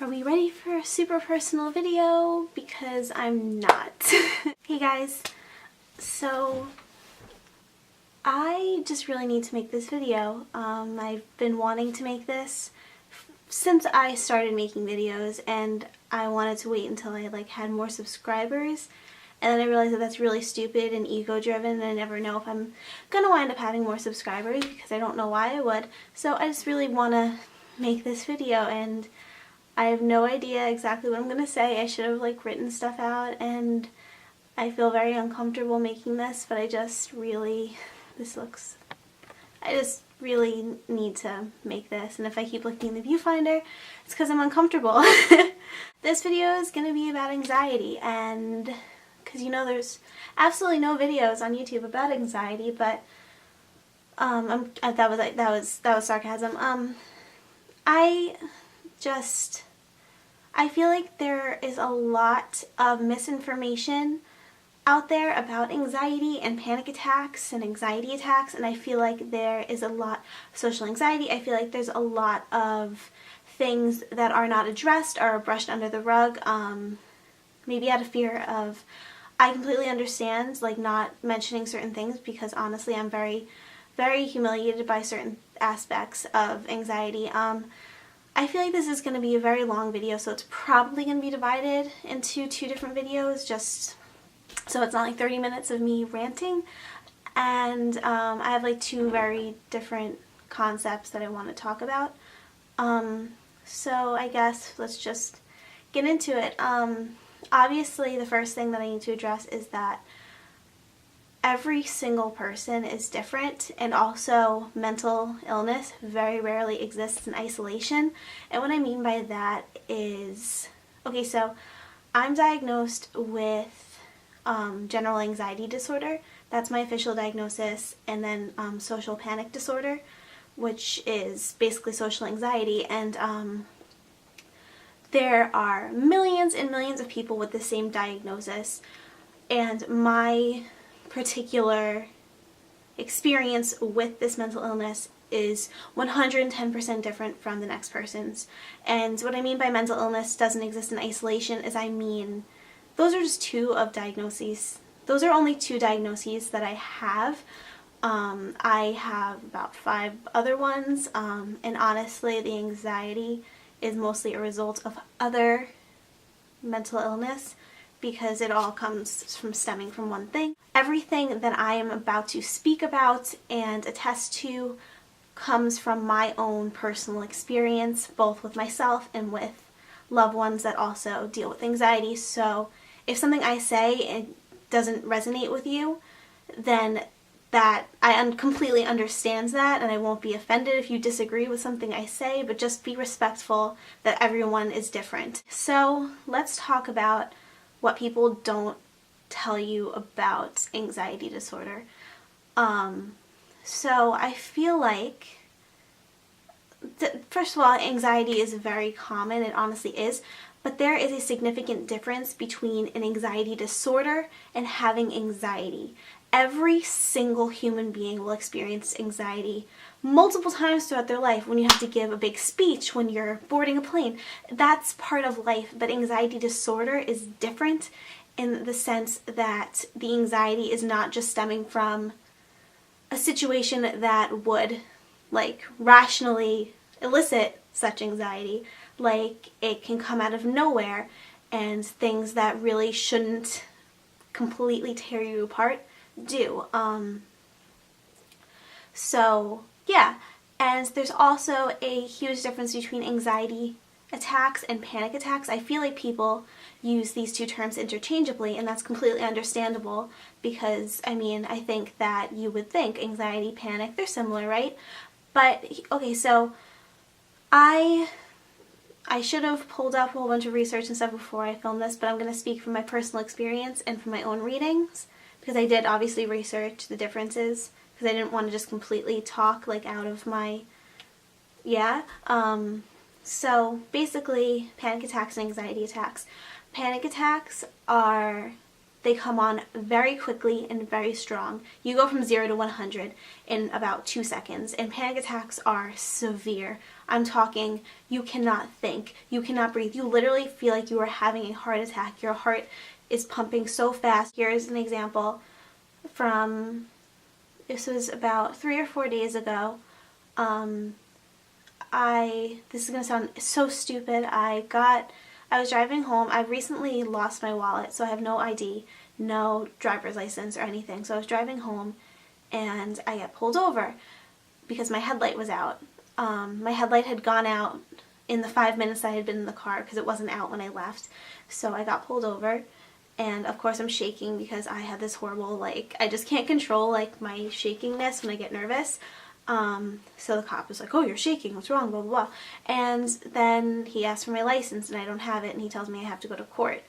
Are we ready for a super personal video? Because I'm not. Hey guys, so I just really need to make this video. I've been wanting to make this since I started making videos, and I wanted to wait until I had more subscribers, and then I realized that that's really stupid and ego driven, and I never know if I'm gonna wind up having more subscribers because I don't know why I would. So I just really want to make this video, and I have no idea exactly what I'm going to say. I should have written stuff out, and I feel very uncomfortable making this, but I just really need to make this, and if I keep looking in the viewfinder, it's because I'm uncomfortable. This video is going to be about anxiety, and because there's absolutely no videos on YouTube about anxiety, but that was sarcasm. I feel like there is a lot of misinformation out there about anxiety and panic attacks and anxiety attacks, and I feel like there is a lot of social anxiety. I feel like there's a lot of things that are not addressed or brushed under the rug, maybe out of fear of, I completely understand not mentioning certain things, because honestly I'm very, very humiliated by certain aspects of anxiety. I feel like this is going to be a very long video, so it's probably going to be divided into 2 different videos, just so it's not 30 minutes of me ranting. And I have 2 very different concepts that I want to talk about. So I guess let's just get into it. Obviously the first thing that I need to address is that every single person is different, and also mental illness very rarely exists in isolation. And what I mean by that is, okay, so I'm diagnosed with general anxiety disorder. That's my official diagnosis, and then social panic disorder, which is basically social anxiety. And there are millions and millions of people with the same diagnosis, and my particular experience with this mental illness is 110% different from the next person's. And what I mean by mental illness doesn't exist in isolation is, I mean, those are just 2 of diagnoses. Those are only 2 diagnoses that I have. I have about 5 other ones, and honestly the anxiety is mostly a result of other mental illness, because it all comes from stemming from one thing. Everything that I am about to speak about and attest to comes from my own personal experience, both with myself and with loved ones that also deal with anxiety. So if something I say it doesn't resonate with you, then that I completely understand that, and I won't be offended if you disagree with something I say, but just be respectful that everyone is different. So let's talk about what people don't tell you about anxiety disorder. So I feel like, first of all, anxiety is very common, it honestly is, but there is a significant difference between an anxiety disorder and having anxiety. Every single human being will experience anxiety multiple times throughout their life. When you have to give a big speech, when you're boarding a plane, that's part of life. But anxiety disorder is different in the sense that the anxiety is not just stemming from a situation that would rationally elicit such anxiety. It can come out of nowhere, and things that really shouldn't completely tear you apart do. So yeah, and there's also a huge difference between anxiety attacks and panic attacks. I feel like people use these 2 terms interchangeably, and that's completely understandable, because I mean, I think that you would think anxiety, panic, they're similar, right? But okay, so I should have pulled up a whole bunch of research and stuff before I filmed this, but I'm going to speak from my personal experience and from my own readings, because I did obviously research the differences, because I didn't want to just completely talk out of my, so basically panic attacks and anxiety attacks. Panic attacks are They come on very quickly and very strong. You go from 0 to 100 in about 2 seconds, and panic attacks are severe. I'm talking, you cannot think, you cannot breathe. You literally feel like you are having a heart attack. Your heart is pumping so fast. Here's an example from, this was about 3 or 4 days ago. This is going to sound so stupid. I was driving home. I recently lost my wallet, so I have no ID, no driver's license or anything. So I was driving home and I got pulled over because my headlight was out. My headlight had gone out in the 5 minutes I had been in the car because it wasn't out when I left. So I got pulled over, and of course I'm shaking because I had this horrible, like, I just can't control like my shakingness when I get nervous. So the cop was like, "Oh, you're shaking, what's wrong, blah, blah, blah." And then he asked for my license and I don't have it, and he tells me I have to go to court.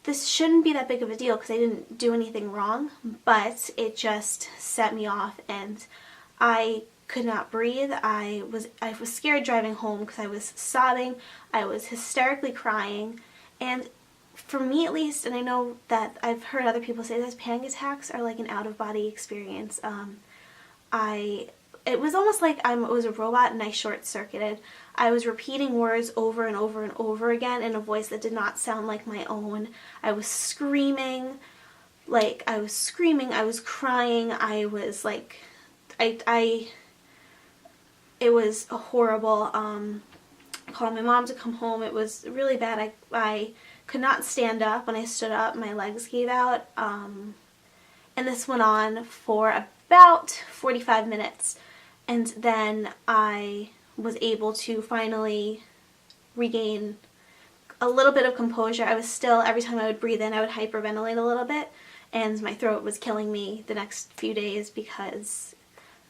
This shouldn't be that big of a deal because I didn't do anything wrong, but it just set me off and I could not breathe. I was scared driving home because I was sobbing, I was hysterically crying, and for me at least, and I know that I've heard other people say this, panic attacks are like an out-of-body experience. It was almost like I was a robot and I short-circuited. I was repeating words over and over and over again in a voice that did not sound like my own. I was screaming, I was crying, I was like, it was horrible. Calling my mom to come home, it was really bad. I could not stand up. When I stood up, my legs gave out, and this went on for about 45 minutes. And then I was able to finally regain a little bit of composure. I was still, every time I would breathe in, I would hyperventilate a little bit, and my throat was killing me the next few days because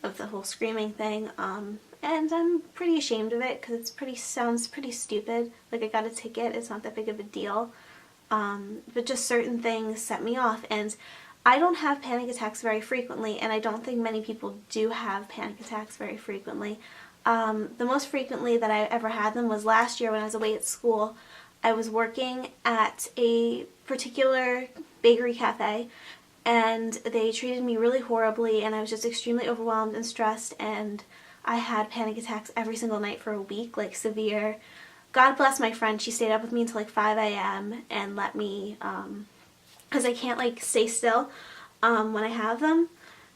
of the whole screaming thing. And I'm pretty ashamed of it because sounds pretty stupid. Like, I got a ticket, it's not that big of a deal. But just certain things set me off, and I don't have panic attacks very frequently, and I don't think many people do have panic attacks very frequently. The most frequently that I ever had them was last year when I was away at school. I was working at a particular bakery cafe, and they treated me really horribly, and I was just extremely overwhelmed and stressed, and I had panic attacks every single night for a week, like severe. God bless my friend, she stayed up with me until like 5 a.m. and let me, because I can't like stay still when I have them.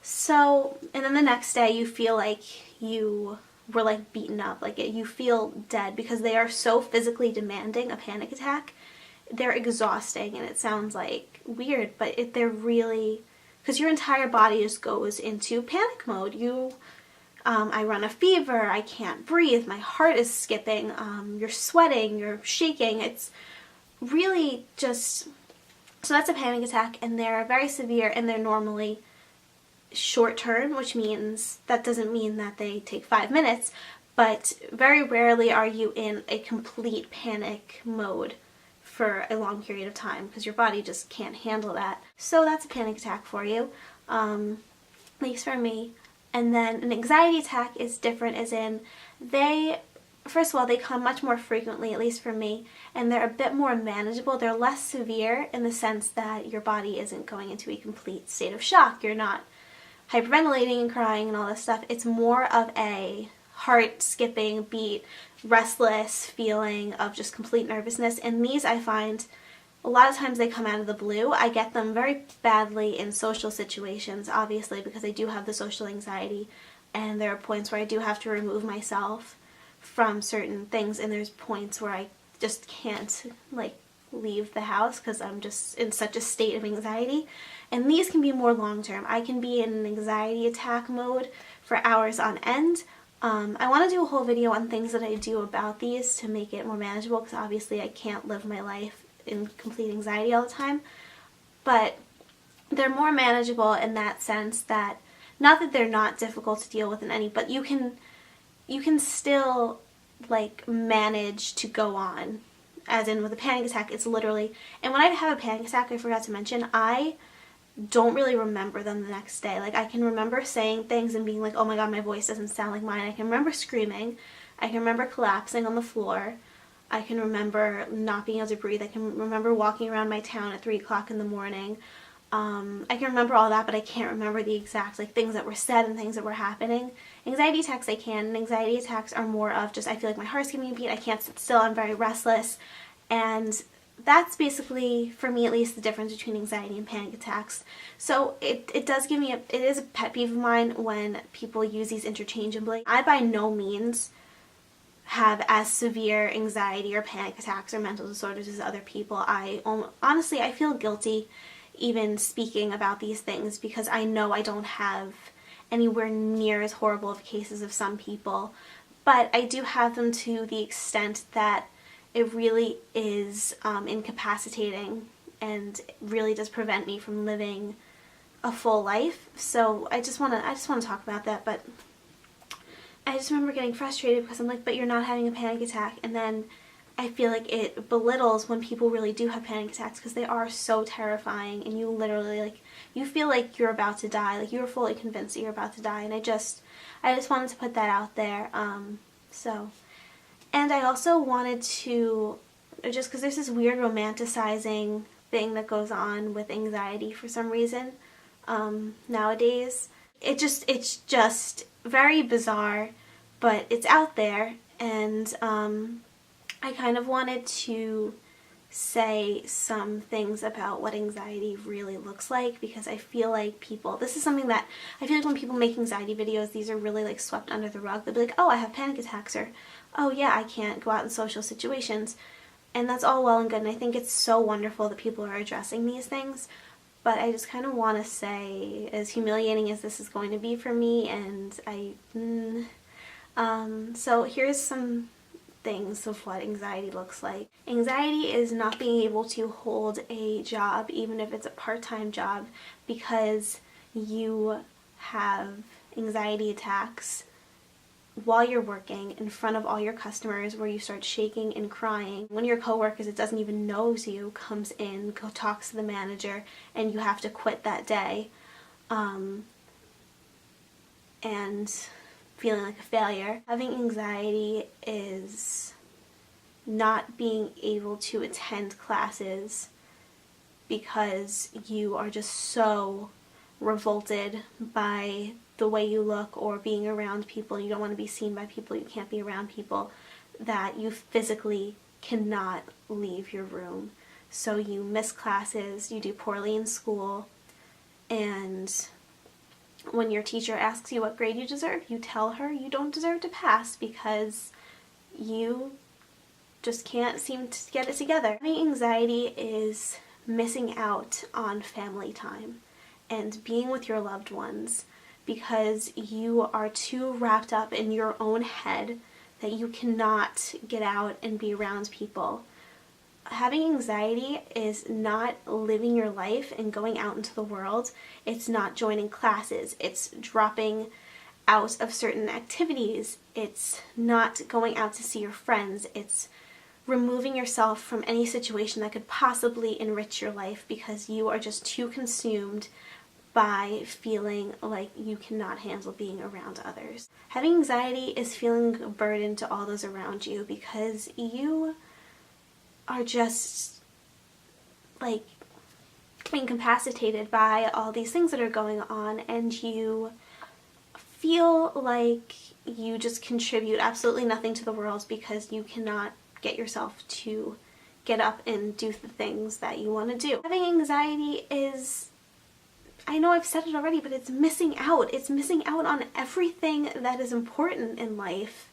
So, and then the next day you feel like you were like beaten up, like you feel dead because they are so physically demanding, a panic attack. They're exhausting, and it sounds like weird, but they're really, because your entire body just goes into panic mode. I run a fever, I can't breathe, my heart is skipping, you're sweating, you're shaking. It's really just, so that's a panic attack, and they're very severe, and they're normally short term, which means, that doesn't mean that they take 5 minutes, but very rarely are you in a complete panic mode for a long period of time because your body just can't handle that. So that's a panic attack for you, at least for me. And then an anxiety attack is different, as in first of all, they come much more frequently, at least for me, and they're a bit more manageable. They're less severe in the sense that your body isn't going into a complete state of shock. You're not hyperventilating and crying and all this stuff. It's more of a heart skipping, beat, restless feeling of just complete nervousness. And these, I find, a lot of times they come out of the blue. I get them very badly in social situations, obviously, because I do have the social anxiety, and there are points where I do have to remove myself from certain things, and there's points where I just can't like leave the house because I'm just in such a state of anxiety. And these can be more long-term. I can be in an anxiety attack mode for hours on end. I want to do a whole video on things that I do about these to make it more manageable, because obviously I can't live my life in complete anxiety all the time, but they're more manageable in that sense that, not that they're not difficult to deal with in any, but you can still like manage to go on. As in with a panic attack, it's literally, and when I have a panic attack, I forgot to mention, I don't really remember them the next day. Like, I can remember saying things and being like, oh my god, my voice doesn't sound like mine. I can remember screaming. I can remember collapsing on the floor. I can remember not being able to breathe. I can remember walking around my town at 3 o'clock in the morning. I can remember all that, but I can't remember the exact things that were said and things that were happening. Anxiety attacks I can, and anxiety attacks are more of just, I feel like my heart's giving me a beat, I can't sit still, I'm very restless, and that's basically, for me at least, the difference between anxiety and panic attacks. So it does give me it is a pet peeve of mine when people use these interchangeably. I by no means have as severe anxiety or panic attacks or mental disorders as other people. Honestly, I feel guilty even speaking about these things because I know I don't have anywhere near as horrible of cases of some people, but I do have them to the extent that it really is incapacitating and really does prevent me from living a full life. So I just want to talk about that. But I just remember getting frustrated because I'm like, but you're not having a panic attack, and then I feel like it belittles when people really do have panic attacks because they are so terrifying, and you literally you feel like you're about to die, like you're fully convinced that you're about to die, and I just wanted to put that out there. And I also wanted to, just because there's this weird romanticizing thing that goes on with anxiety for some reason nowadays. It's just very bizarre, but it's out there, and I kind of wanted to say some things about what anxiety really looks like, because I feel like this is something that I feel like when people make anxiety videos, these are really swept under the rug. They'll be like, oh, I have panic attacks, or oh yeah, I can't go out in social situations, and that's all well and good, and I think it's so wonderful that people are addressing these things, but I just kind of want to say, as humiliating as this is going to be for me, and so here's some things of what anxiety looks like. Anxiety is not being able to hold a job, even if it's a part-time job, because you have anxiety attacks while you're working in front of all your customers, where you start shaking and crying. One of your coworkers that doesn't even knows you comes in, talks to the manager, and you have to quit that day, and feeling like a failure. Having anxiety is not being able to attend classes because you are just so revolted by the way you look or being around people. You don't want to be seen by people, you can't be around people, that you physically cannot leave your room. So you miss classes, you do poorly in school, and when your teacher asks you what grade you deserve, you tell her you don't deserve to pass because you just can't seem to get it together. Having anxiety is missing out on family time and being with your loved ones because you are too wrapped up in your own head that you cannot get out and be around people. Having anxiety is not living your life and going out into the world. It's not joining classes. It's dropping out of certain activities. It's not going out to see your friends. It's removing yourself from any situation that could possibly enrich your life because you are just too consumed by feeling like you cannot handle being around others. Having anxiety is feeling a burden to all those around you because you are just incapacitated by all these things that are going on, and you feel like you just contribute absolutely nothing to the world because you cannot get yourself to get up and do the things that you want to do. Having anxiety is, I know I've said it already, but it's missing out. It's missing out on everything that is important in life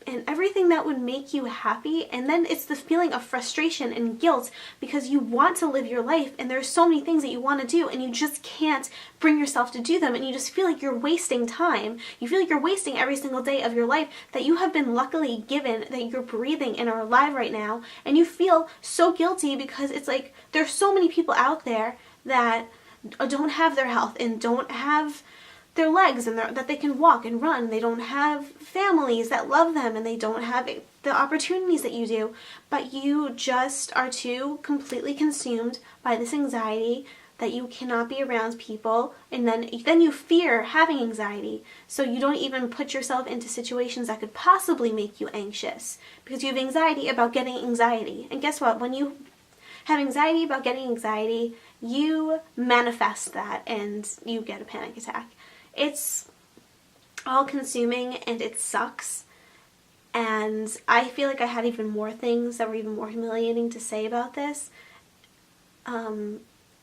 and everything that would make you happy. And then it's the feeling of frustration and guilt because you want to live your life and there's so many things that you want to do and you just can't bring yourself to do them, and you just feel like you're wasting time. You feel like you're wasting every single day of your life that you have been luckily given, that you're breathing and are alive right now, and you feel so guilty because it's like there's so many people out there that don't have their health and don't have their legs and that they can walk and run. They don't have families that love them and they don't have the opportunities that you do, but you just are too completely consumed by this anxiety that you cannot be around people, and then you fear having anxiety, so you don't even put yourself into situations that could possibly make you anxious because you have anxiety about getting anxiety. And guess what? When you have anxiety about getting anxiety, you manifest that and you get a panic attack. It's all consuming and it sucks. And I feel like I had even more things that were even more humiliating to say about this.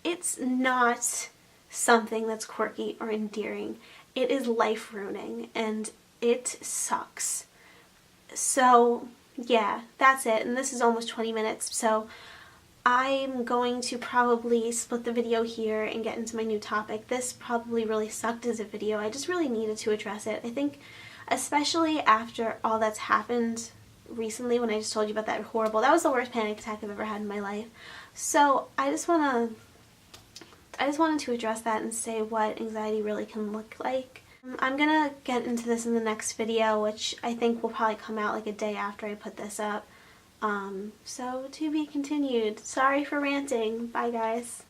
It's not something that's quirky or endearing. It is life ruining and it sucks. So yeah, that's it. And this is almost 20 minutes. So I'm going to probably split the video here and get into my new topic. This probably really sucked as a video. I just really needed to address it. I think especially after all that's happened recently, when I just told you about that that was the worst panic attack I've ever had in my life. So I just wanted to address that and say what anxiety really can look like. I'm gonna get into this in the next video, which I think will probably come out like a day after I put this up. So to be continued. Sorry for ranting. Bye guys.